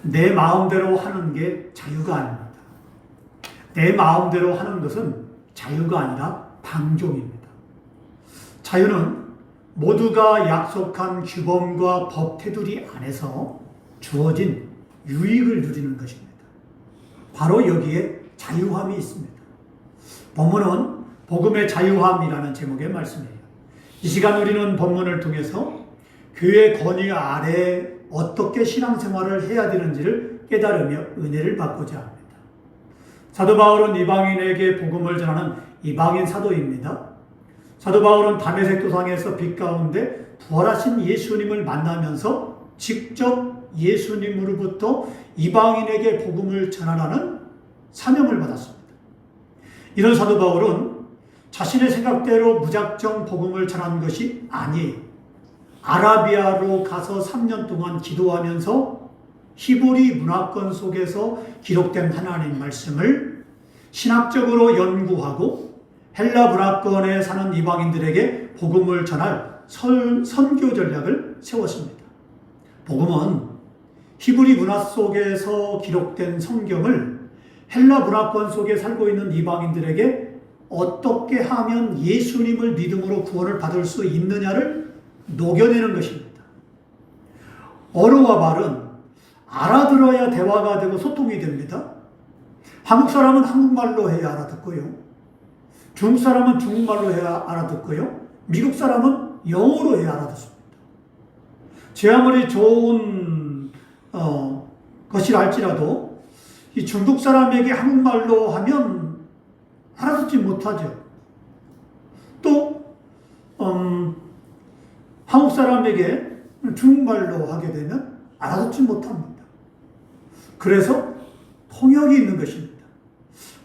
내 마음대로 하는 게 자유가 아닙니다. 내 마음대로 하는 것은 자유가 아니라 방종입니다. 자유는 모두가 약속한 규범과 법 테두리 안에서 주어진 유익을 누리는 것입니다. 바로 여기에 자유함이 있습니다. 본문은 복음의 자유함이라는 제목의 말씀이에요. 이 시간 우리는 본문을 통해서 교회 권위 아래 어떻게 신앙생활을 해야 되는지를 깨달으며 은혜를 받고자 합니다. 사도 바울은 이방인에게 복음을 전하는 이방인 사도입니다. 사도 바울은 다메섹 도상에서 빛 가운데 부활하신 예수님을 만나면서 직접 예수님으로부터 이방인에게 복음을 전하라는 사명을 받았습니다. 이런 사도 바울은 자신의 생각대로 무작정 복음을 전한 것이 아니에요. 아라비아로 가서 3년 동안 기도하면서 히브리 문화권 속에서 기록된 하나님 말씀을 신학적으로 연구하고 헬라 문화권에 사는 이방인들에게 복음을 전할 선교 전략을 세웠습니다. 복음은 히브리 문화 속에서 기록된 성경을 헬라 문화권 속에 살고 있는 이방인들에게 어떻게 하면 예수님을 믿음으로 구원을 받을 수 있느냐를 녹여내는 것입니다. 언어와 말은 알아들어야 대화가 되고 소통이 됩니다. 한국 사람은 한국말로 해야 알아듣고요. 중국 사람은 중국말로 해야 알아듣고요. 미국 사람은 영어로 해야 알아듣습니다. 제 아무리 좋은 것이라 할지라도 이 중국 사람에게 한국말로 하면 알아듣지 못하죠. 또 한국 사람에게 중국말로 하게 되면 알아듣지 못합니다. 그래서 통역이 있는 것입니다.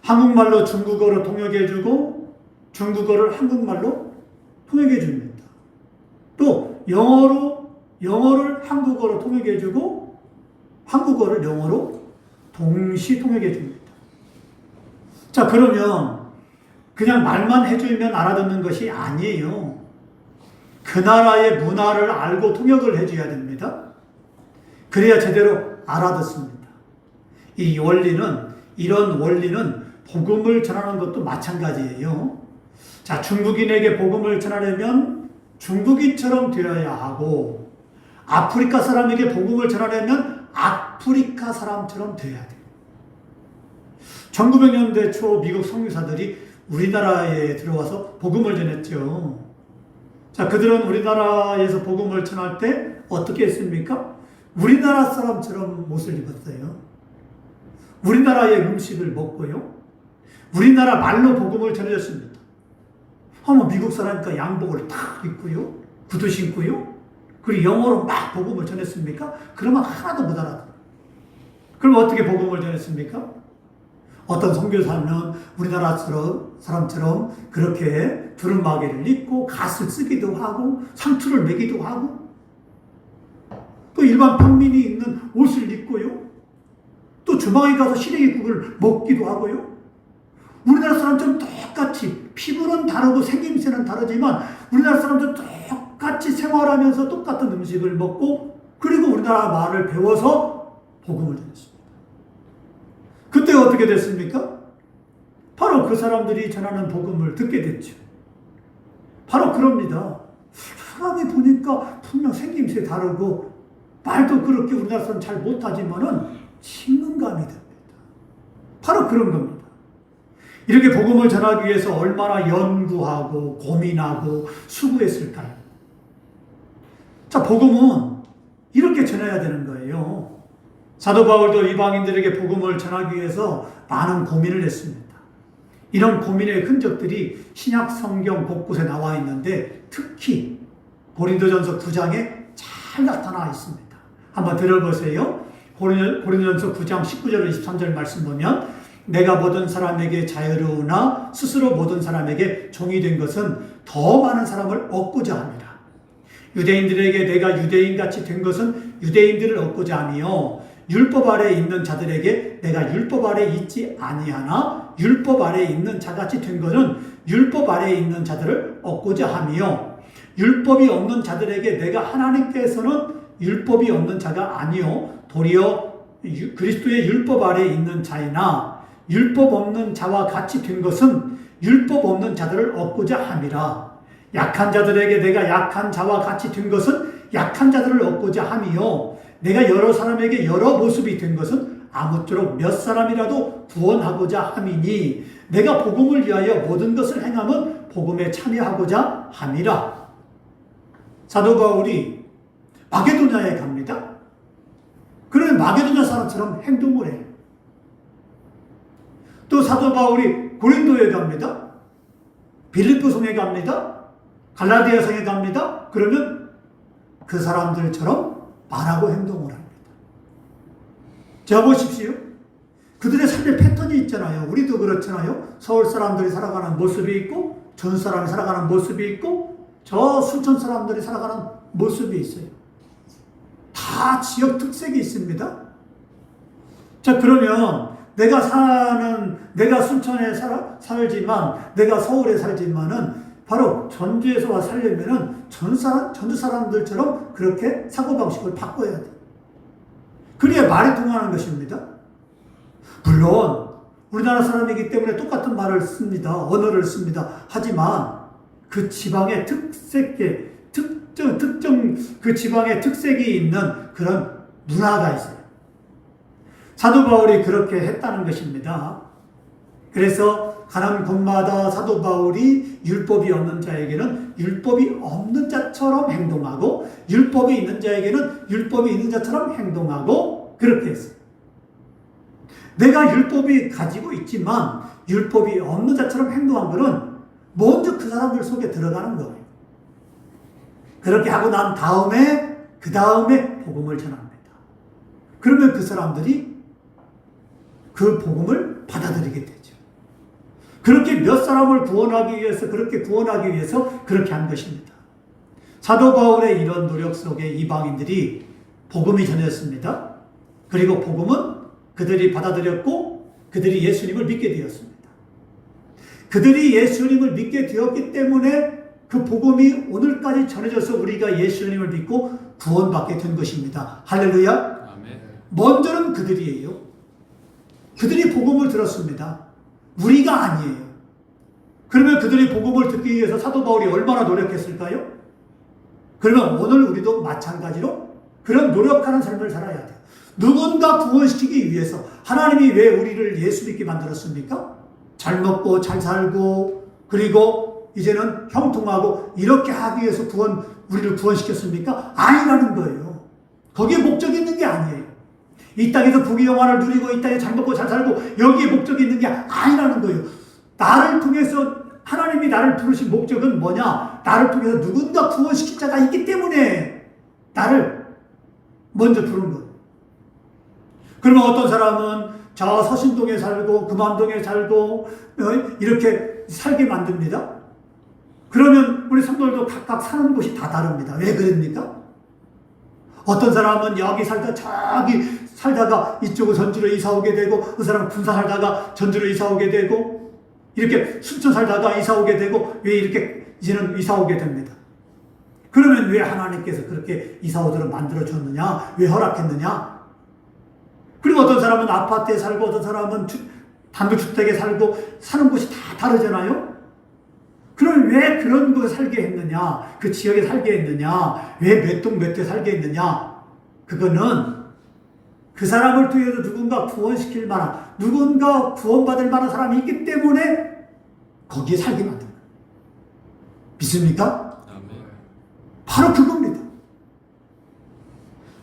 한국말로 중국어로 통역해주고 중국어를 한국말로 통역해줍니다. 또 영어를 한국어로 통역해주고 한국어를 영어로 동시 통역해줍니다. 자, 그러면 그냥 말만 해주면 알아듣는 것이 아니에요. 그 나라의 문화를 알고 통역을 해줘야 됩니다. 그래야 제대로 알아듣습니다. 이런 원리는 복음을 전하는 것도 마찬가지예요. 자, 중국인에게 복음을 전하려면 중국인처럼 되어야 하고, 아프리카 사람에게 복음을 전하려면 아프리카 사람처럼 되어야 돼요. 1900년대 초 미국 선교사들이 우리나라에 들어와서 복음을 전했죠. 자, 그들은 우리나라에서 복음을 전할 때 어떻게 했습니까? 우리나라 사람처럼 옷을 입었어요. 우리나라의 음식을 먹고요. 우리나라 말로 복음을 전해줬습니다. 미국 사람이니까 양복을 탁 입고요. 구두 신고요. 그리고 영어로 막 복음을 전했습니까? 그러면 하나도 못 알아들어요. 그럼 어떻게 복음을 전했습니까? 어떤 선교사는 우리나라 사람처럼 그렇게 두루마기를 입고 갓을 쓰기도 하고 상투를 매기도 하고 또 일반 평민이 입는 옷을 입고요. 또 주방에 가서 시래기국을 먹기도 하고요. 우리나라 사람처럼 똑같이 피부는 다르고 생김새는 다르지만 우리나라 사람들 똑같이 생활하면서 똑같은 음식을 먹고 그리고 우리나라 말을 배워서 복음을 전했습니다. 그때 어떻게 됐습니까? 바로 그 사람들이 전하는 복음을 듣게 됐죠. 바로 그럽니다. 사람이 보니까 분명 생김새 다르고 말도 그렇게 우리나라 사람 잘 못하지만은 친근감이 됩니다. 바로 그런 겁니다. 이렇게 복음을 전하기 위해서 얼마나 연구하고 고민하고 수고했을까요? 자, 복음은 이렇게 전해야 되는 거예요. 사도 바울도 이방인들에게 복음을 전하기 위해서 많은 고민을 했습니다. 이런 고민의 흔적들이 신약 성경 곳곳에 나와 있는데 특히 고린도전서 9장에 잘 나타나 있습니다. 한번 들어보세요. 고린도전서 9장 19절 23절 말씀 보면 내가 모든 사람에게 자유로우나 스스로 모든 사람에게 종이 된 것은 더 많은 사람을 얻고자 합니다. 유대인들에게 내가 유대인같이 된 것은 유대인들을 얻고자 하며 율법 아래 있는 자들에게 내가 율법 아래 있지 아니하나 율법 아래 있는 자같이 된 것은 율법 아래 있는 자들을 얻고자 하며 율법이 없는 자들에게 내가 하나님께서는 율법이 없는 자가 아니요 도리어 그리스도의 율법 아래 있는 자이나 율법 없는 자와 같이 된 것은 율법 없는 자들을 얻고자 함이라. 약한 자들에게 내가 약한 자와 같이 된 것은 약한 자들을 얻고자 함이요, 내가 여러 사람에게 여러 모습이 된 것은 아무쪼록 몇 사람이라도 구원하고자 함이니 내가 복음을 위하여 모든 것을 행함은 복음에 참여하고자 함이라. 사도 바울이 마게도냐에 갑니다. 그러면 마게도냐 사람처럼 행동을 해요. 또 사도 바울이 고린도에 갑니다. 빌립보 성에 갑니다. 갈라디아 성에 갑니다. 그러면 그 사람들처럼 말하고 행동을 합니다. 자, 보십시오. 그들의 삶의 패턴이 있잖아요. 우리도 그렇잖아요. 서울 사람들이 살아가는 모습이 있고, 전 사람이 살아가는 모습이 있고, 저 순천 사람들이 살아가는 모습이 있어요. 다 지역 특색이 있습니다. 자, 그러면 내가 순천에 살지만, 내가 서울에 살지만은, 바로 전주에서 살려면은 전주 사람들처럼 그렇게 사고방식을 바꿔야 돼. 그래야 말이 통하는 것입니다. 물론, 우리나라 사람이기 때문에 똑같은 말을 씁니다. 언어를 씁니다. 하지만, 그 지방의 특정 그 지방의 특색이 있는 그런 문화가 있어요. 사도 바울이 그렇게 했다는 것입니다. 그래서 가는 곳마다 사도 바울이 율법이 없는 자에게는 율법이 없는 자처럼 행동하고, 율법이 있는 자에게는 율법이 있는 자처럼 행동하고, 그렇게 했어요. 내가 율법이 가지고 있지만 율법이 없는 자처럼 행동한 것은 먼저 그 사람들 속에 들어가는 거예요. 그렇게 하고 난 다음에, 그 다음에 복음을 전합니다. 그러면 그 사람들이 그 복음을 받아들이게 되죠. 그렇게 몇 사람을 구원하기 위해서, 그렇게 한 것입니다. 사도 바울의 이런 노력 속에 이방인들이 복음이 전했습니다. 그리고 복음은 그들이 받아들였고, 그들이 예수님을 믿게 되었습니다. 그들이 예수님을 믿게 되었기 때문에 그 복음이 오늘까지 전해져서 우리가 예수님을 믿고 구원받게 된 것입니다. 할렐루야. 아멘. 먼저는 그들이에요. 그들이 복음을 들었습니다. 우리가 아니에요. 그러면 그들이 복음을 듣기 위해서 사도 바울이 얼마나 노력했을까요? 그러면 오늘 우리도 마찬가지로 그런 노력하는 삶을 살아야 돼요. 누군가 구원시키기 위해서 하나님이 왜 우리를 예수 믿게 만들었습니까? 잘 먹고 잘 살고, 그리고 이제는 형통하고, 이렇게 하기 위해서 우리를 구원시켰습니까? 아니라는 거예요. 거기에 목적이 있는 게 아니에요. 이 땅에서 부귀영화를 누리고, 이 땅에 잘 먹고 잘 살고, 여기에 목적이 있는 게 아니라는 거예요. 나를 통해서 하나님이 나를 부르신 목적은 뭐냐? 나를 통해서 누군가 구원시킨 자가 있기 때문에 나를 먼저 부른 거예요. 그러면 어떤 사람은 저 서신동에 살고 금암동에 살고 이렇게 살게 만듭니다. 그러면 우리 성도들도 각각 사는 곳이 다 다릅니다. 왜 그럽니까? 어떤 사람은 여기 저기 살다가 이쪽으로 전주로 이사 오게 되고, 그 사람은 군사 살다가 전주로 이사 오게 되고, 이렇게 순천 살다가 이사 오게 되고, 왜 이렇게 이제는 이사 오게 됩니다. 그러면 왜 하나님께서 그렇게 이사 오도록 만들어줬느냐? 왜 허락했느냐? 그리고 어떤 사람은 아파트에 살고, 어떤 사람은 단독주택에 살고, 사는 곳이 다 다르잖아요? 그럼 왜 그런 곳에 살게 했느냐? 그 지역에 살게 했느냐? 왜 몇 동 몇 대 살게 했느냐? 그거는 그 사람을 통해서 누군가 구원시킬 만한, 누군가 구원받을 만한 사람이 있기 때문에 거기에 살게 만든 거예요. 믿습니까? 아멘. 바로 그겁니다.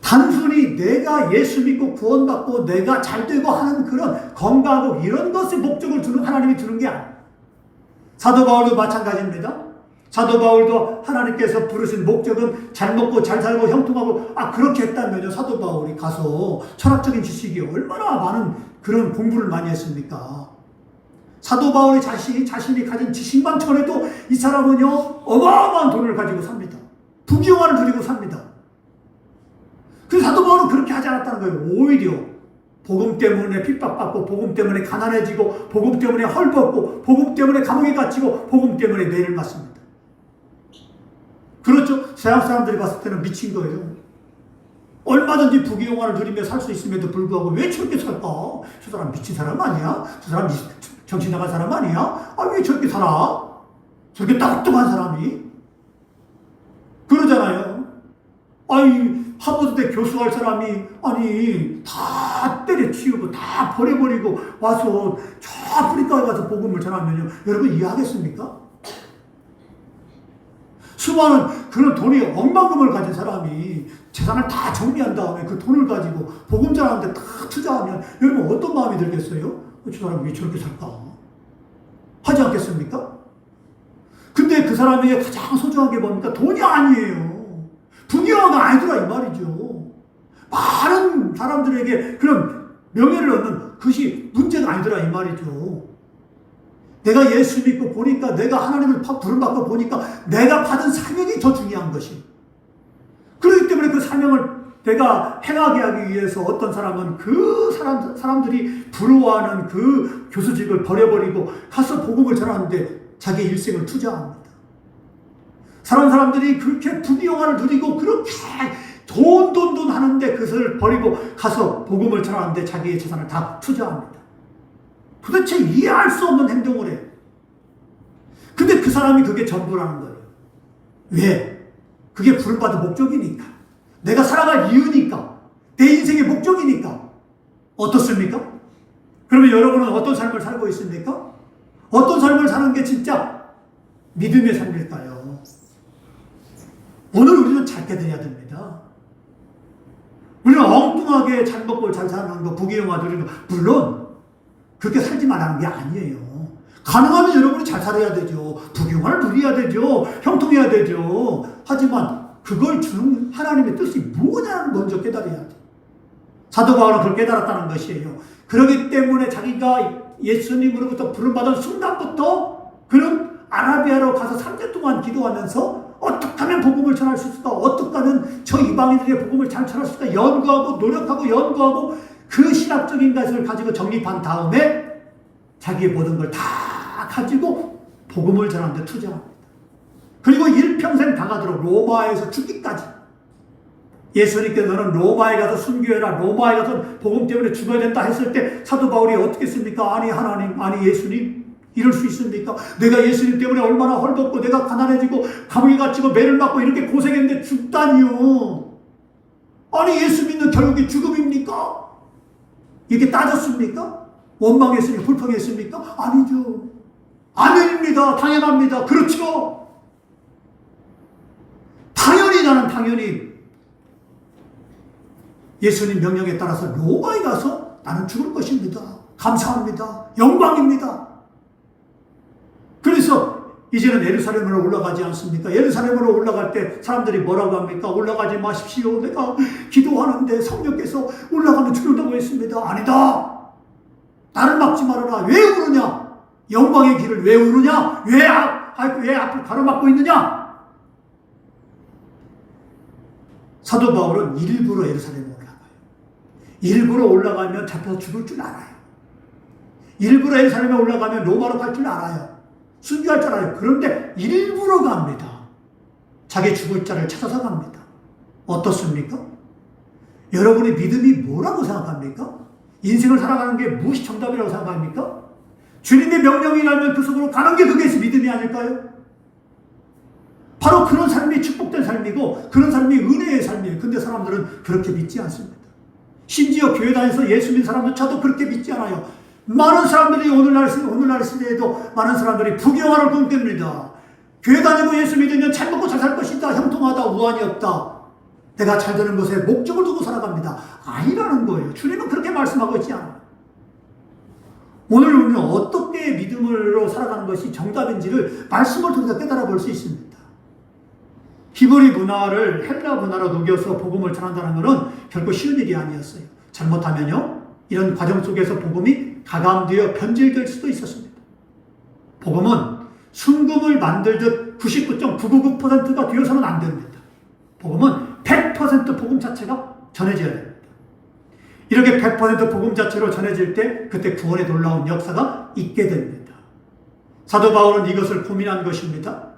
단순히 내가 예수 믿고 구원받고 내가 잘되고 하는 그런 건강하고 이런 것에 목적을 두는, 하나님이 두는 게 아니에요. 사도 바울도 마찬가지입니다. 사도 바울도 하나님께서 부르신 목적은 잘 먹고 잘 살고 형통하고, 그렇게 했다면요, 사도 바울이 가서 철학적인 지식이 얼마나 많은 그런 공부를 많이 했습니까? 사도 바울이 자신이 가진 지식만 전해도 이 사람은요, 어마어마한 돈을 가지고 삽니다. 부귀영화를 누리고 삽니다. 그래서 사도 바울은 그렇게 하지 않았다는 거예요. 오히려 복음 때문에 핍박받고, 복음 때문에 가난해지고, 복음 때문에 헐벗고, 복음 때문에 감옥에 갇히고, 복음 때문에 매를 맞습니다. 그렇죠? 서양 사람들이 봤을 때는 미친 거예요. 얼마든지 부귀영화를 누리며 살 수 있음에도 불구하고 왜 저렇게 살까? 저 사람 미친 사람 아니야? 저 사람 정신 나간 사람 아니야? 아, 왜 저렇게 살아? 저렇게 똑똑한 사람이? 그러잖아요. 아니, 하버드대 교수할 사람이, 아니, 다 때려치우고, 다 버려버리고, 와서 저 아프리카에 가서 복음을 전하면요. 여러분 이해하겠습니까? 수많은 그런 돈이 억만금을 가진 사람이 재산을 다 정리한 다음에 그 돈을 가지고 복음 전하는데 다 투자하면 여러분 어떤 마음이 들겠어요? 저 사람 왜 저렇게 살까? 하지 않겠습니까? 근데 그 사람에게 가장 소중한 게 뭡니까? 돈이 아니에요. 부귀영화가 아니더라 이 말이죠. 많은 사람들에게 그런 명예를 얻는 그것이 문제가 아니더라 이 말이죠. 내가 예수 믿고 보니까, 내가 하나님을 부름받고 보니까 내가 받은 사명이 더 중요한 것이. 그렇기 때문에 그 사명을 내가 행하게 하기 위해서 어떤 사람은 그 사람들이 부러워하는 그 교수직을 버려버리고 가서 복음을 전하는데 자기 일생을 투자합니다. 사람들이 그렇게 부귀영화를 누리고 그렇게 돈 하는데 그것을 버리고 가서 복음을 전하는데 자기의 재산을 다 투자합니다. 도대체 이해할 수 없는 행동을 해. 근데 그 사람이 그게 전부라는 거예요. 왜? 그게 부름받은 목적이니까. 내가 살아갈 이유니까. 내 인생의 목적이니까. 어떻습니까? 그러면 여러분은 어떤 삶을 살고 있습니까? 어떤 삶을 사는 게 진짜 믿음의 삶일까요? 오늘 우리는 잘게 되어야 됩니다. 우리는 엉뚱하게 잘 먹고 잘 사는 거, 부귀영화 누리는 거, 물론 그렇게 살지 말라는 게 아니에요. 가능하면 여러분이 잘 살아야 되죠. 부귀영화를 누려야 되죠. 형통해야 되죠. 하지만 그걸 주는 하나님의 뜻이 뭐냐는 먼저 깨달아야 돼. 사도 바울은 그걸 깨달았다는 것이에요. 그렇기 때문에 자기가 예수님으로부터 부름받은 순간부터 그는 아라비아로 가서 3년 동안 기도하면서 어떻게 하면 복음을 전할 수 있을까? 어떻게 하면 저 이방인들의 복음을 잘 전할 수 있을까? 연구하고 그 신학적인 것을 가지고 정립한 다음에 자기의 모든 걸 다 가지고 복음을 전하는 데 투자합니다. 그리고 일평생 당하도록 로마에서 죽기까지. 예수님께서 너는 로마에 가서 순교해라. 로마에 가서 복음 때문에 죽어야 된다 했을 때 사도 바울이 어떻게 했습니까? 아니 하나님, 아니 예수님, 이럴 수 있습니까? 내가 예수님 때문에 얼마나 헐벗고 내가 가난해지고 감옥에 갇히고 매를 맞고 이렇게 고생했는데 죽다니요. 아니 예수 믿는 결국이 죽음입니까? 이렇게 따졌습니까? 원망했습니까? 불평했습니까? 아니죠. 아멘입니다. 당연합니다. 그렇죠. 당연히 예수님 명령에 따라서 로마에 가서 나는 죽을 것입니다. 감사합니다. 영광입니다. 그래서 이제는 예루살렘으로 올라가지 않습니까? 예루살렘으로 올라갈 때 사람들이 뭐라고 합니까? 올라가지 마십시오. 내가 기도하는데 성령께서 올라가면 죽는다고 했습니다. 아니다. 나를 막지 말아라. 왜 우느냐? 영광의 길을 왜 우느냐? 왜 앞을 가로막고 있느냐? 사도 바울은 일부러 예루살렘에 올라가요. 일부러 올라가면 잡혀서 죽을 줄 알아요. 일부러 예루살렘에 올라가면 로마로 갈 줄 알아요. 순교할 줄 알아요. 그런데 일부러 갑니다. 자기 죽을 자를 찾아서 갑니다. 어떻습니까? 여러분의 믿음이 뭐라고 생각합니까? 인생을 살아가는 게 무엇이 정답이라고 생각합니까? 주님의 명령이 나면 그 속으로 가는 게 그게 믿음이 아닐까요? 바로 그런 삶이 축복된 삶이고 그런 삶이 은혜의 삶이에요. 근데 사람들은 그렇게 믿지 않습니다. 심지어 교회 다니면서 예수 믿는 사람조차도 그렇게 믿지 않아요. 많은 사람들이 오늘날 시대에도 많은 사람들이 부귀영화를 꿈꿉니다. 교회 다니고 예수 믿으면 잘 먹고 잘 살 것이다. 형통하다. 우환이 없다. 내가 잘 되는 것에 목적을 두고 살아갑니다. 아니라는 거예요. 주님은 그렇게 말씀하고 있지 않아요. 오늘 우리는 어떻게 믿음으로 살아가는 것이 정답인지를 말씀을 통해서 깨달아 볼 수 있습니다. 히브리 문화를 헬라 문화로 녹여서 복음을 전한다는 것은 결코 쉬운 일이 아니었어요. 잘못하면요, 이런 과정 속에서 복음이 가감되어 변질될 수도 있었습니다. 복음은 순금을 만들듯 99.999%가 되어서는 안 됩니다. 복음은 100% 복음 자체가 전해져야 됩니다. 이렇게 100% 복음 자체로 전해질 때 그때 구원의 놀라운 역사가 있게 됩니다. 사도 바울은 이것을 고민한 것입니다.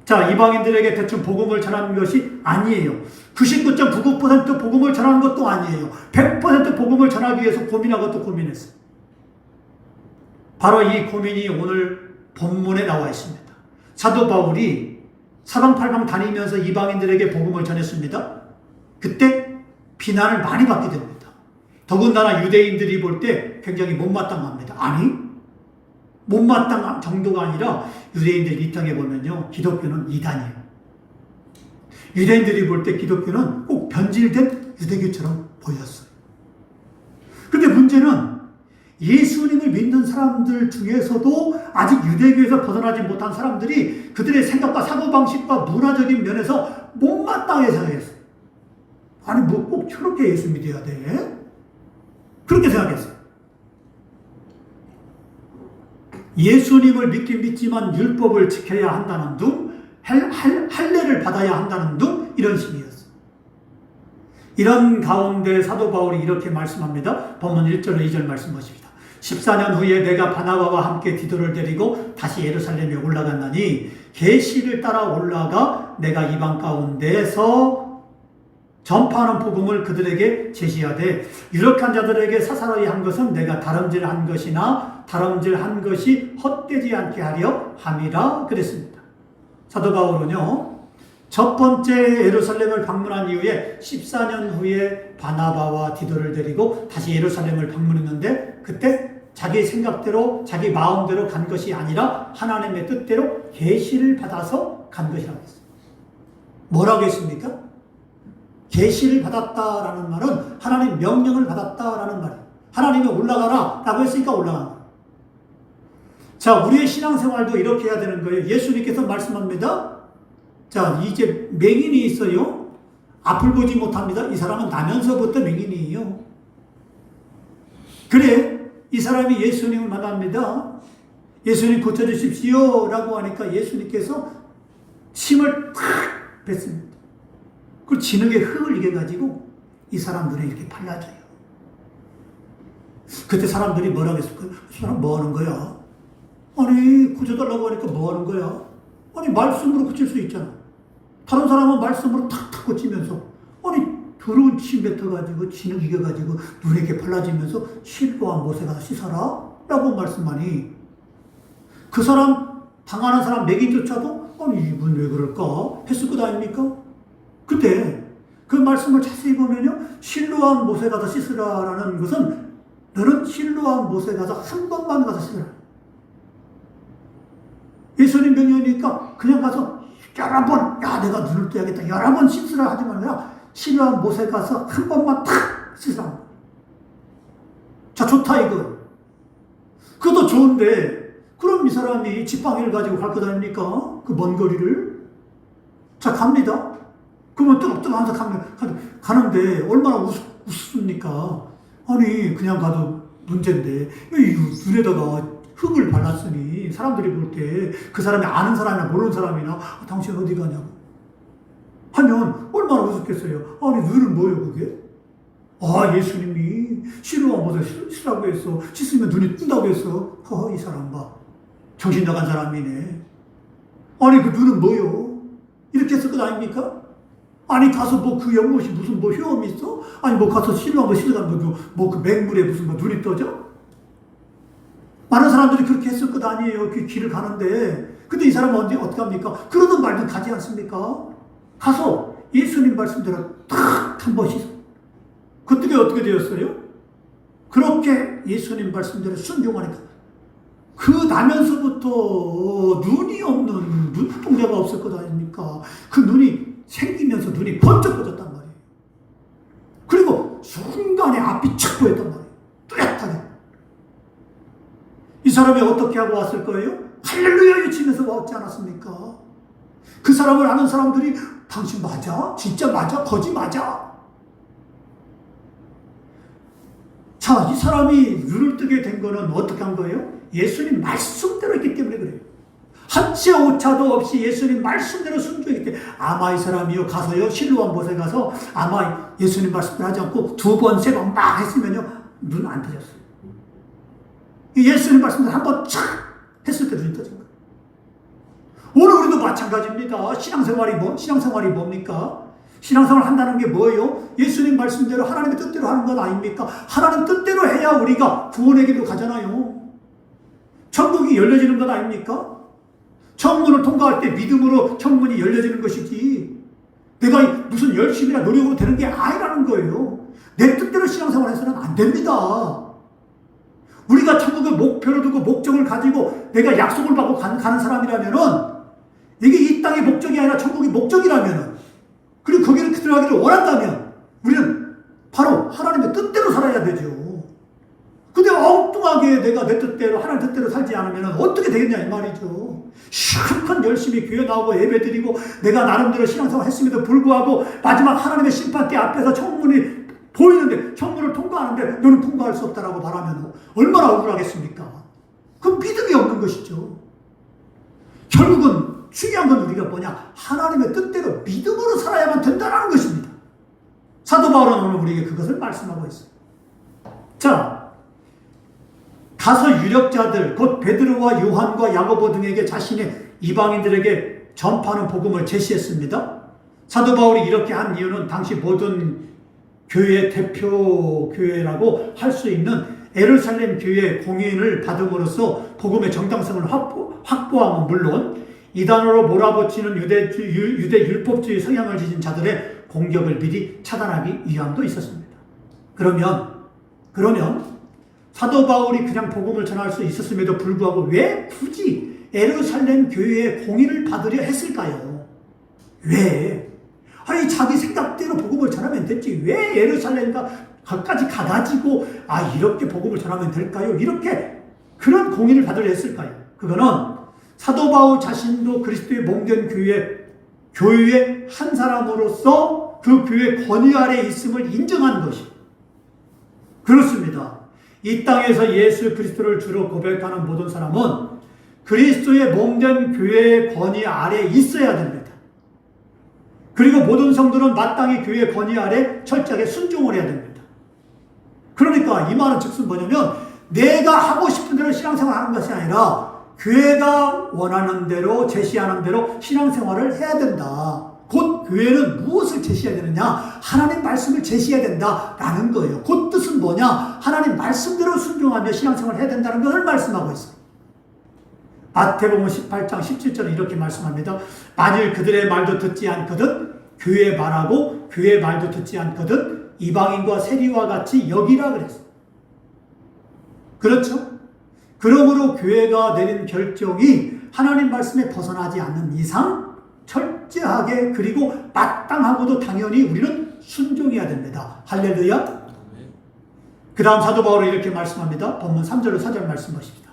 자, 이방인들에게 대충 복음을 전하는 것이 아니에요. 99.99% 복음을 전하는 것도 아니에요. 100% 복음을 전하기 위해서 고민하고 또 고민했어요. 바로 이 고민이 오늘 본문에 나와 있습니다. 사도 바울이 사방팔방 다니면서 이방인들에게 복음을 전했습니다. 그때 비난을 많이 받게 됩니다. 더군다나 유대인들이 볼 때 굉장히 못마땅합니다. 아니, 못마땅한 정도가 아니라 유대인들 입장에 보면요, 기독교는 이단이에요. 유대인들이 볼 때 기독교는 꼭 변질된 유대교처럼 보였어요. 그런데 문제는 예수님을 믿는 사람들 중에서도 아직 유대교에서 벗어나지 못한 사람들이 그들의 생각과 사고방식과 문화적인 면에서 못마땅하게 생각했어요. 아니, 뭐 꼭 저렇게 예수 믿어야 돼? 그렇게 생각했어요. 예수님을 믿긴 믿지만 율법을 지켜야 한다는 둥, 할례를 받아야 한다는 둥, 이런 식이었어요. 이런 가운데 사도 바울이 이렇게 말씀합니다. 본문 1절로 2절 말씀 보십니다. 14년 후에 내가 바나바와 함께 디도를 데리고 다시 예루살렘에 올라갔나니 계시를 따라 올라가 내가 이방 가운데서 전파하는 복음을 그들에게 제시하되 유력한 자들에게 사사로이 한 것은 내가 다름질한 것이나 다름질한 것이 헛되지 않게 하려 함이라 그랬습니다. 사도 바울은요, 첫 번째 예루살렘을 방문한 이후에 14년 후에 바나바와 디도를 데리고 다시 예루살렘을 방문했는데 그때 자기 생각대로 자기 마음대로 간 것이 아니라 하나님의 뜻대로 계시를 받아서 간 것이라고 했어요. 뭐라고 했습니까? 계시를 받았다라는 말은 하나님 명령을 받았다라는 말이에요. 하나님이 올라가라 라고 했으니까 올라간 거예요. 자, 우리의 신앙생활도 이렇게 해야 되는 거예요. 예수님께서 말씀합니다. 자, 이제 맹인이 있어요. 앞을 보지 못합니다. 이 사람은 나면서부터 맹인이에요. 그래, 이 사람이 예수님을 만납니다. 예수님 고쳐주십시오 라고 하니까 예수님께서 침을 탁 뱉습니다. 그 진흙에 흙을 이겨가지고 이 사람 눈에 이렇게 발라줘요. 그때 사람들이 뭐라고 했을까요? 이 사람 뭐 하는 거야? 아니, 고쳐달라고 하니까 뭐 하는 거야? 아니, 말씀으로 고칠 수 있잖아. 다른 사람은 말씀으로 탁탁 고치면서, 아니, 더러운 침 뱉어가지고, 진흙 이겨가지고, 눈에 이렇게 발라지면서, 실로와 못에 가서 씻어라? 라고 말씀하니, 그 사람, 당하는 사람 맥인조차도, 아니, 이분 왜 그럴까? 했을 것 아닙니까? 그때, 그 말씀을 자세히 보면요, 실로한 못에 가서 씻으라라는 것은, 너는 실로한 못에 가서 한 번만 가서 씻으라. 예수님 명령이니까 그냥 가서 여러 번, 야, 내가 눈을 떠야겠다. 여러 번 씻으라 하지 말라. 실로한 못에 가서 한 번만 탁 씻으라. 자, 좋다, 이거. 그것도 좋은데, 그럼 이 사람이 지팡이를 가지고 갈 것 아닙니까? 그 먼 거리를. 자, 갑니다. 그러면 뜨겁뜨겁 하면서 가는데, 얼마나 웃습니까? 아니, 그냥 가도 문제인데, 눈에다가 흙을 발랐으니, 사람들이 볼 때, 그 사람이 아는 사람이나 모르는 사람이나, 당신 어디 가냐고. 하면, 얼마나 우습겠어요. 아니, 눈은 뭐예요, 그게? 아, 예수님이 실로와 못에 씻으라고 했어. 씻으면 눈이 뜬다고 했어. 이 사람 봐. 정신 나간 사람이네. 아니, 그 눈은 뭐요? 이렇게 했을 것 아닙니까? 아니, 가서 뭐 그 연못이 무슨 뭐 효험이 있어? 아니, 뭐 가서 실로와 씻으라면 뭐 그 맹물에 무슨 뭐 눈이 떠져? 많은 사람들이 그렇게 했을 것 아니에요. 그 길을 가는데. 근데 이 사람은 어떻게 합니까? 그러든 말든 가지 않습니까? 가서 예수님 말씀대로 탁 한 번 씻어. 그때 어떻게 되었어요? 그렇게 예수님 말씀대로 순종하니까 그 나면서부터 눈이 없는 눈동자가 없을 것 아닙니까? 그 눈이 생기면서 눈이 번쩍 떠졌단 말이에요. 그리고 순간에 앞이 착 보였단 말이에요. 뚜렷하게. 이 사람이 어떻게 하고 왔을 거예요? 할렐루야 외치면서 왔지 않았습니까? 그 사람을 아는 사람들이 당신 맞아? 진짜 맞아? 거짓 맞아? 자, 이 사람이 눈을 뜨게 된 거는 어떻게 한 거예요? 예수님 말씀대로 했기 때문에 그래요. 한치 오차도 없이 예수님 말씀대로 순종했기 때문에 아마 이 사람이요 가서요 실로암 못에 가서 아마 예수님 말씀대로 하지 않고 두 번, 세 번 막 했으면요 눈 안 떠졌어요. 예수님 말씀대로 한 번 착 했을 때 눈이 떠진 거예요. 오늘 우리도 마찬가지입니다. 신앙생활이 뭡니까? 신앙생활 한다는 게 뭐예요? 예수님 말씀대로 하나님의 뜻대로 하는 건 아닙니까? 하나님 뜻대로 해야 우리가 구원의 길로 가잖아요. 천국이 열려지는 건 아닙니까? 천문을 통과할 때 믿음으로 천문이 열려지는 것이지, 내가 무슨 열심이나 노력으로 되는 게 아니라는 거예요. 내 뜻대로 신앙생활 해서는 안 됩니다. 우리가 천국의 목표를 두고 목적을 가지고 내가 약속을 받고 가는 사람이라면은, 이게 이 땅의 목적이 아니라 천국의 목적이라면은, 그리고 거기를 들어가기를 원한다면 우리는 바로 하나님의 뜻대로 살아야 되죠. 근데 엉뚱하게 내가 내 뜻대로, 하나님 뜻대로 살지 않으면 어떻게 되겠냐 이 말이죠. 실컷 열심히 교회 나오고 예배 드리고 내가 나름대로 신앙생활 했음에도 불구하고 마지막 하나님의 심판대 앞에서 천문이 보이는데, 천문을 통과하는데 너는 통과할 수 없다라고 말하면 얼마나 억울하겠습니까? 그건 믿음이 없는 것이죠. 결국은 중요한 건 우리가 뭐냐? 하나님의 뜻대로 믿음으로 살아야만 된다는 것입니다. 사도 바울은 오늘 우리에게 그것을 말씀하고 있어요. 자, 가서 유력자들, 곧 베드로와 요한과 야고보 등에게 자신의 이방인들에게 전파하는 복음을 제시했습니다. 사도 바울이 이렇게 한 이유는 당시 모든 교회의 대표 교회라고 할 수 있는 예루살렘 교회의 공인을 받음으로써 복음의 정당성을 확보함은 물론 이단으로 몰아붙이는 유대 율법주의 성향을 지닌 자들의 공격을 미리 차단하기 위함도 있었습니다. 그러면 사도 바울이 그냥 복음을 전할 수 있었음에도 불구하고 왜 굳이 예루살렘 교회의 공인을 받으려 했을까요? 왜? 아니, 자기 생각대로 복음을 전하면 됐지. 왜 예루살렘까지 가가지고 이렇게 복음을 전하면 될까요? 이렇게 그런 공인을 받으려 했을까요? 그거는 사도 바울 자신도 그리스도의 몸된 교회의 한 사람으로서 그 교회 권위 아래 있음을 인정한 것이. 그렇습니다. 이 땅에서 예수 그리스도를 주로 고백하는 모든 사람은 그리스도의 몸된 교회의 권위 아래 있어야 됩니다. 그리고 모든 성도는 마땅히 교회의 권위 아래 철저하게 순종을 해야 됩니다. 그러니까 이 말은 즉슨 뭐냐면, 내가 하고 싶은 대로 신앙생활을 하는 것이 아니라 교회가 원하는 대로, 제시하는 대로 신앙생활을 해야 된다. 곧 교회는 무엇을 제시해야 되느냐? 하나님 말씀을 제시해야 된다라는 거예요. 곧 뜻은 뭐냐? 하나님 말씀대로 순종하며 신앙생활을 해야 된다는 것을 말씀하고 있어요. 마태복음 18장 17절에 이렇게 말씀합니다. 만일 그들의 말도 듣지 않거든 교회의 말하고 교회의 말도 듣지 않거든 이방인과 세리와 같이 여기라 그랬어요. 그렇죠? 그러므로 교회가 내린 결정이 하나님 말씀에 벗어나지 않는 이상 철저하게, 그리고 마땅하고도 당연히 우리는 순종해야 됩니다. 할렐루야. 그 다음 사도 바울은 이렇게 말씀합니다. 본문 3절로 4절 말씀 보십시다.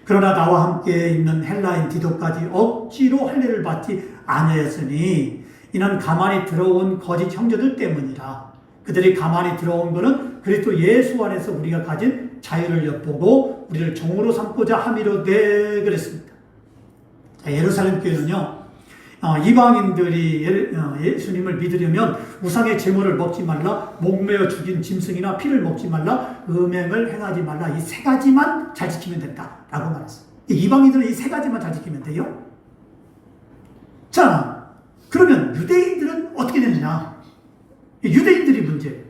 그러나 나와 함께 있는 헬라인 디도까지 억지로 할례를 받지 아니하였으니 이는 가만히 들어온 거짓 형제들 때문이라. 그들이 가만히 들어온 것은 그리스도 예수 안에서 우리가 가진 자유를 엿보고 우리를 종으로 삼고자 함이로되 그랬습니다. 자, 예루살렘 교회는요, 이방인들이 예수님을 믿으려면 우상의 제물을 먹지 말라, 목매어 죽인 짐승이나 피를 먹지 말라, 음행을 행하지 말라, 이 세 가지만 잘 지키면 된다라고 말했어요. 이방인들은 이 세 가지만 잘 지키면 돼요. 자, 그러면 유대인들은 어떻게 되느냐? 유대인들이 문제.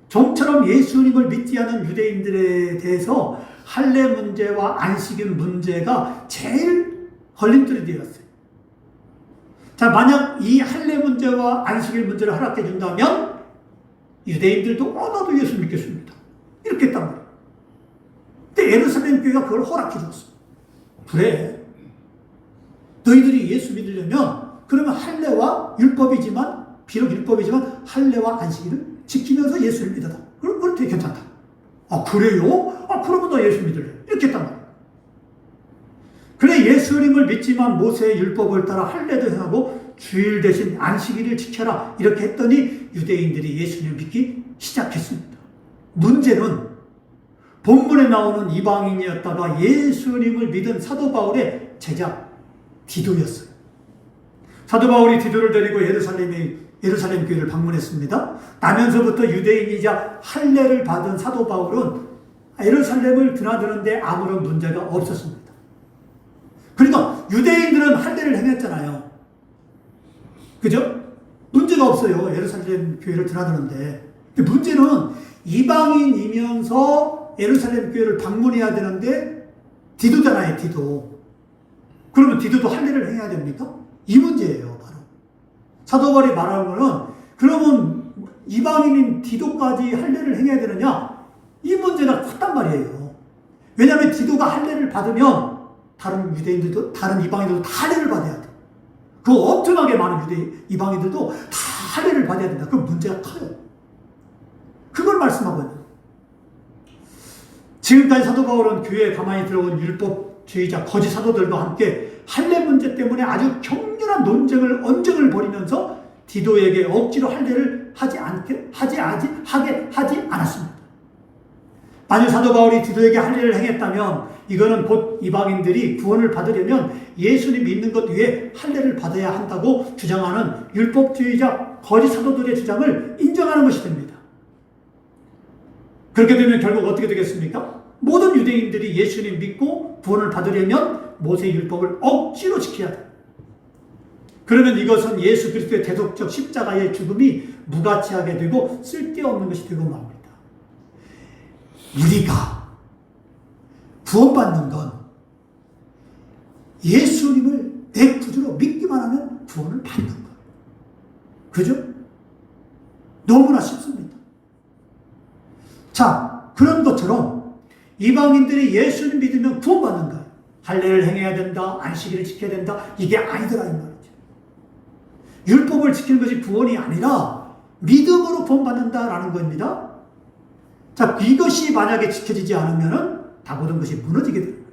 좀처럼 예수님을 믿지 않은 유대인들에 대해서 할례 문제와 안식일 문제가 제일 걸림돌이 되었어요. 자, 만약 이 할례 문제와 안식일 문제를 허락해 준다면 유대인들도 나도 예수 믿겠습니다, 이렇게 했단 말이에요. 근데 예루살렘 교회가 그걸 허락해 줬어. 그래, 너희들이 예수 믿으려면 그러면 할례와 율법이지만, 비록 율법이지만 할례와 안식일을 지키면서 예수를 믿어라. 그럼 되게 괜찮다. 그래요? 그러면 너 예수 믿을래, 이렇게 했단 말이에요. 그래, 예수님을 믿지만 모세의 율법을 따라 할례도 행하고 주일 대신 안식일을 지켜라, 이렇게 했더니 유대인들이 예수님을 믿기 시작했습니다. 문제는 본문에 나오는 이방인이었다가 예수님을 믿은 사도 바울의 제자 디도였어요. 사도 바울이 디도를 데리고 예루살렘 교회를 방문했습니다. 나면서부터 유대인이자 할례를 받은 사도 바울은 예루살렘을 드나드는데 아무런 문제가 없었습니다. 그러니까 유대인들은 할례를 행했잖아요. 그죠? 문제가 없어요. 예루살렘 교회를 드나드는데. 근데 문제는 이방인이면서 예루살렘 교회를 방문해야 되는데 디도잖아요. 디도. 그러면 디도도 할례를 해야 됩니까? 이 문제예요. 바로. 사도 바울이 말하는 거는 그러면 이방인인 디도까지 할례를 행해야 되느냐? 이 문제가 컸단 말이에요. 왜냐하면 디도가 할례를 받으면 다른 유대인들도 다른 이방인들도 다 할례를 받아야 돼. 그 엄청나게 많은 이방인들도 다 할례를 받아야 된다. 그 문제가 커요. 그걸 말씀하고 있는 거예요. 지금까지 사도 바울은 교회에 가만히 들어온 율법주의자 거짓 사도들과 함께 할례 문제 때문에 아주 격렬한 언쟁을 벌이면서 디도에게 억지로 할례를 하게 하지 않았습니다. 만약 사도 바울이 디도에게 할례를 행했다면 이거는 곧 이방인들이 구원을 받으려면 예수님 믿는 것 외에 할례를 받아야 한다고 주장하는 율법주의자 거짓 사도들의 주장을 인정하는 것이 됩니다. 그렇게 되면 결국 어떻게 되겠습니까? 모든 유대인들이 예수님 믿고 구원을 받으려면 모세의 율법을 억지로 지켜야 돼. 그러면 이것은 예수 그리스도의 대속적 십자가의 죽음이 무가치하게 되고 쓸데없는 것이 되고 맙니다. 우리가 구원받는 건 예수님을 내 구주로 믿기만 하면 구원을 받는 거예요. 그죠? 너무나 쉽습니다. 자, 그런 것처럼 이방인들이 예수를 믿으면 구원받는 거예요. 할례를 행해야 된다, 안식일을 지켜야 된다, 이게 아니더라 이 말이죠. 율법을 지키는 것이 구원이 아니라 믿음으로 구원받는다라는 겁니다. 자, 이것이 만약에 지켜지지 않으면 다 모든 것이 무너지게 되는 거예요.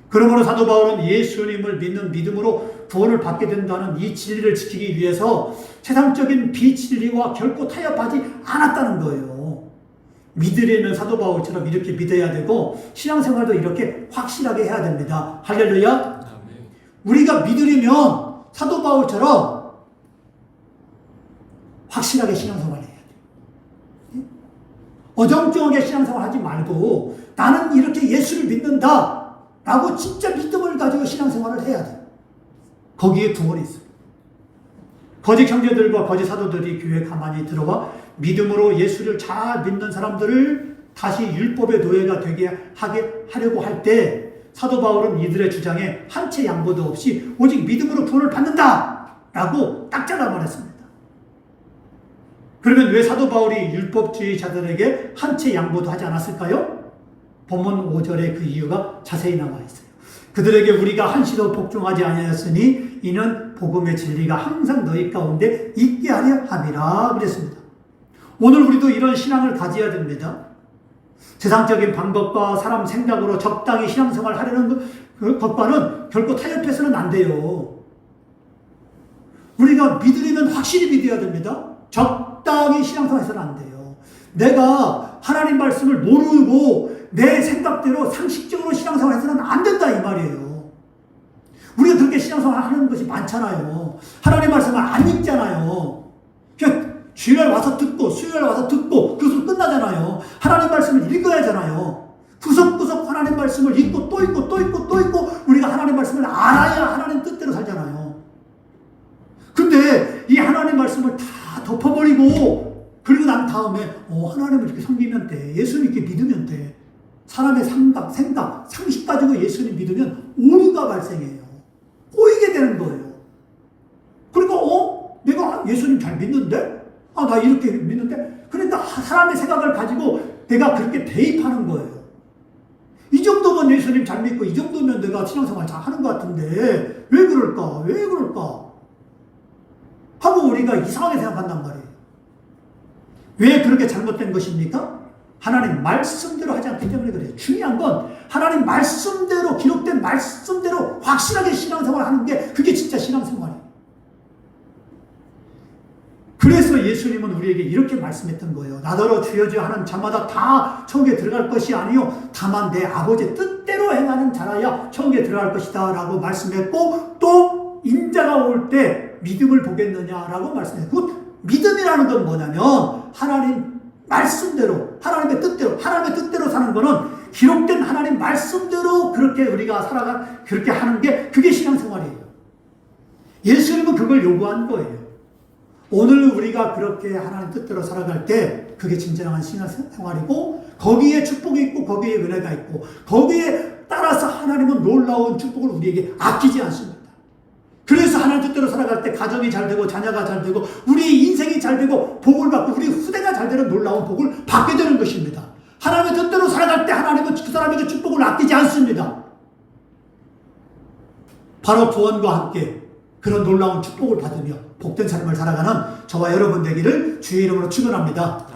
그러므로 사도 바울은 예수님을 믿는 믿음으로 구원을 받게 된다는 이 진리를 지키기 위해서 세상적인 비진리와 결코 타협하지 않았다는 거예요. 믿으려면 사도 바울처럼 이렇게 믿어야 되고 신앙생활도 이렇게 확실하게 해야 됩니다. 할렐루야. 우리가 믿으려면 사도 바울처럼 확실하게 신앙생활을 해야 돼요. 어정쩡하게 신앙생활 하지 말고 나는 이렇게 예수를 믿는다 라고 진짜 믿음을 가지고 신앙생활을 해야 돼요. 거기에 구원이 있어요. 거짓 형제들과 거짓 사도들이 교회에 가만히 들어와 믿음으로 예수를 잘 믿는 사람들을 다시 율법의 노예가 되게 하려고 할 때 사도 바울은 이들의 주장에 한 채 양보도 없이 오직 믿음으로 구원을 받는다 라고 딱 잘라 말했습니다. 그러면 왜 사도 바울이 율법주의자들에게 한 채 양보도 하지 않았을까요? 본문 5절에 그 이유가 자세히 나와 있어요. 그들에게 우리가 한시도 복종하지 아니하였으니 이는 복음의 진리가 항상 너희 가운데 있게 하려 함이라 그랬습니다. 오늘 우리도 이런 신앙을 가져야 됩니다. 세상적인 방법과 사람 생각으로 적당히 신앙생활을 하려는 것과는 결코 타협해서는 안 돼요. 우리가 믿으려면 확실히 믿어야 됩니다. 적당히 신앙생활해서는 안 돼요. 내가 하나님 말씀을 모르고 내 생각대로 상식적으로 신앙생활해서는 안 된다 이 말이에요. 우리가 그렇게 신앙생활 하는 것이 많잖아요. 하나님 말씀을 안 읽잖아요. 그냥 주일날 와서 듣고 수요일날 와서 듣고 그것으로 끝나잖아요. 하나님 말씀을 읽어야 하잖아요. 구석구석 하나님 말씀을 읽고 또 읽고 또 읽고 또 읽고 우리가 하나님 말씀을 알아야 하나님 뜻대로 살잖아요. 근데 이 하나님 말씀을 다 덮어버리고 그리고 난 다음에 하나님을 이렇게 섬기면 돼. 예수님 이렇게 믿으면 돼. 사람의 생각, 상식 가지고 예수님 믿으면 오류가 발생해요. 꼬이게 되는 거예요. 그러니까 내가 예수님 잘 믿는데? 나 이렇게 믿는데? 그러니까 사람의 생각을 가지고 내가 그렇게 대입하는 거예요. 이 정도면 예수님 잘 믿고 이 정도면 내가 신앙생활 잘 하는 것 같은데 왜 그럴까? 왜 그럴까? 하고 우리가 이상하게 생각한단 말이에요. 왜 그렇게 잘못된 것입니까? 하나님 말씀대로 하지 않기 때문에 그래요. 중요한 건 하나님 말씀대로 기록된 말씀대로 확실하게 신앙생활을 하는 게 그게 진짜 신앙생활이에요. 그래서 예수님은 우리에게 이렇게 말씀했던 거예요. 나더러 주여 주여 하는 자마다 다 천국에 들어갈 것이 아니요 다만 내 아버지의 뜻대로 행하는 자라야 천국에 들어갈 것이다 라고 말씀했고 또 인자가 올 때 믿음을 보겠느냐라고 말씀했고 믿음이라는 건 뭐냐면 하나님 말씀대로 하나님의 뜻대로 사는 거는 기록된 하나님 말씀대로 그렇게 우리가 그렇게 하는 게 그게 신앙생활이에요. 예수님은 그걸 요구한 거예요. 오늘 우리가 그렇게 하나님 뜻대로 살아갈 때 그게 진정한 신앙생활이고 거기에 축복이 있고 거기에 은혜가 있고 거기에 따라서 하나님은 놀라운 축복을 우리에게 아끼지 않습니다. 그래서 하나님 뜻대로 살아갈 때 가정이 잘 되고 자녀가 잘 되고 우리 인생이 잘 되고 복을 받고 우리 후대가 잘 되는 놀라운 복을 받게 되는 것입니다. 하나님의 뜻대로 살아갈 때 하나님은 그 사람에게 축복을 아끼지 않습니다. 바로 구원과 함께 그런 놀라운 축복을 받으며 복된 삶을 살아가는 저와 여러분 되기를 주의 이름으로 축원합니다.